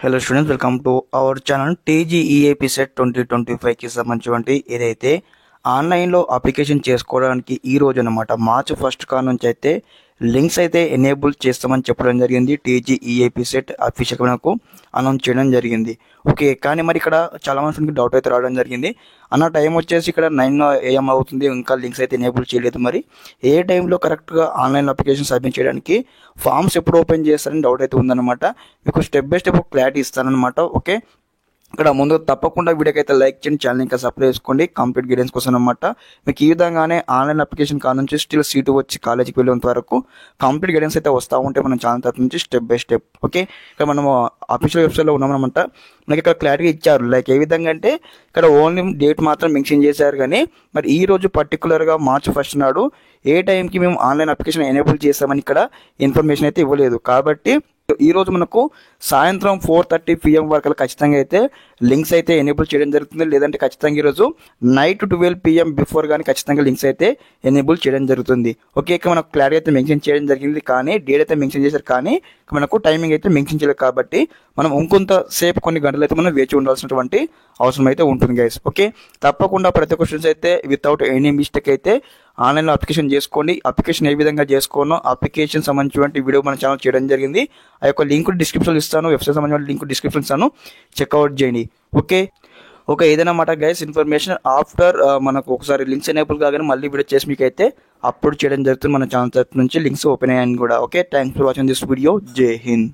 Hello students, welcome to our channel. TGEAP CET 2025కి సంబంధించినటువంటి ఏదైతే ఆన్లైన్లో అప్లికేషన్ చేసుకోవడానికి ఈ రోజు అనమాట మార్చ్ 1 కాడ నుంచి అయితే లింక్స్ అయితే ఎనేబుల్ చేస్తామని చెప్పడం జరిగింది. టీజీఈఏపీ సెట్ అఫీషియల్గా మనకు అనౌన్స్ చేయడం జరిగింది. ఓకే, కానీ మరి ఇక్కడ చాలా మందికి డౌట్ అయితే రావడం జరిగింది. అన్న టైం వచ్చేసి ఇక్కడ 9 AM అవుతుంది, ఇంకా లింక్స్ అయితే ఎనేబుల్ చేయలేదు. మరి ఏ టైంలో కరెక్ట్గా ఆన్లైన్ అప్లికేషన్ సబ్మిట్ చేయడానికి ఫామ్స్ ఎప్పుడు ఓపెన్ చేస్తారని డౌట్ అయితే ఉందన్నమాట. మీకు స్టెప్ బై స్టెప్ క్లారిటీ ఇస్తానన్నమాట. ఓకే, ఇక్కడ ముందు తప్పకుండా వీడియోకి అయితే లైక్ చేయండి, ఛానల్ ఇంకా సబ్స్క్రైబ్ చేసుకోండి కంప్లీట్ గైడెన్స్ కోసం అనమాట. మీకు ఈ విధంగానే ఆన్లైన్ అప్లికేషన్ కాడ నుంచి స్టిల్ సీటు వచ్చి కాలేజీకి వెళ్ళేంత వరకు కంప్లీట్ గైడెన్స్ అయితే వస్తూ ఉంటాయి మన ఛానల్ తరఫు నుంచి స్టెప్ బై స్టెప్. ఓకే, ఇక్కడ మనం అఫీషియల్ వెబ్సైట్లో ఉన్నామన్నమాట. మనకి ఇక్కడ క్లారిటీ ఇచ్చారు. లైక్ ఏ విధంగా అంటే ఇక్కడ ఓన్లీ డేట్ మాత్రం మెన్షన్ చేశారు, కానీ మరి ఈ రోజు పర్టికులర్గా మార్చ్ 1 నాడు ఏ టైంకి మేము ఆన్లైన్ అప్లికేషన్ ఎనేబుల్ చేస్తామని ఇక్కడ ఇన్ఫర్మేషన్ అయితే ఇవ్వలేదు. కాబట్టి ఈరోజు మనకు సాయంత్రం 4:30 PM వరకు ఖచ్చితంగా అయితే లింక్స్ అయితే ఎనేబుల్ చేయడం జరుగుతుంది. లేదంటే ఖచ్చితంగా ఈరోజు నైట్ 12 PM బిఫోర్ కానీ ఖచ్చితంగా లింక్స్ అయితే ఎనేబుల్ చేయడం జరుగుతుంది. ఓకే, ఇక్కడ మనకు క్లారిటీ అయితే మెన్షన్ చేయడం జరిగింది, కానీ డేట్ అయితే మెన్షన్ చేశారు, కానీ మనకు టైమింగ్ అయితే మెన్షన్ చేయలేదు. కాబట్టి మనం ఇంకొంత సేపు కొన్ని గంటలు అయితే మనం వేచి ఉండాల్సినటువంటి అవసరం అయితే ఉంటుంది గైస్. ఓకే, తప్పకుండా ప్రతి ఒక్క స్టూడెంట్స్ అయితే వితౌట్ ఎనీ మిస్టేక్ అయితే ఆన్లైన్లో అప్లికేషన్ చేసుకోండి. అప్లికేషన్ ఏ విధంగా చేసుకోనో అప్లికేషన్ సంబంధించినటువంటి వీడియో మన ఛానల్ చేయడం జరిగింది. ఆ యొక్క లింక్ డిస్క్రిప్షన్లో ఇస్తాను, వెబ్సైట్ సంబంధించిన లింక్ డిస్క్రిప్షన్ ఇస్తాను, చెక్అవుట్ చేయండి. ఓకే, ఏదైనా మాట గైస్ ఇన్ఫర్మేషన్ ఆఫ్టర్ మనకు ఒకసారి లింక్స్ ఎనేబుల్ కాగానే మళ్ళీ వీడియో చేసి మీకు అయితే అప్లోడ్ చేయడం జరుగుతుంది మన ఛానల్ తరఫు నుంచి లింక్స్ ఓపెన్ అయ్యాయని కూడా. Okay, thanks for watching this video. జై హింద్.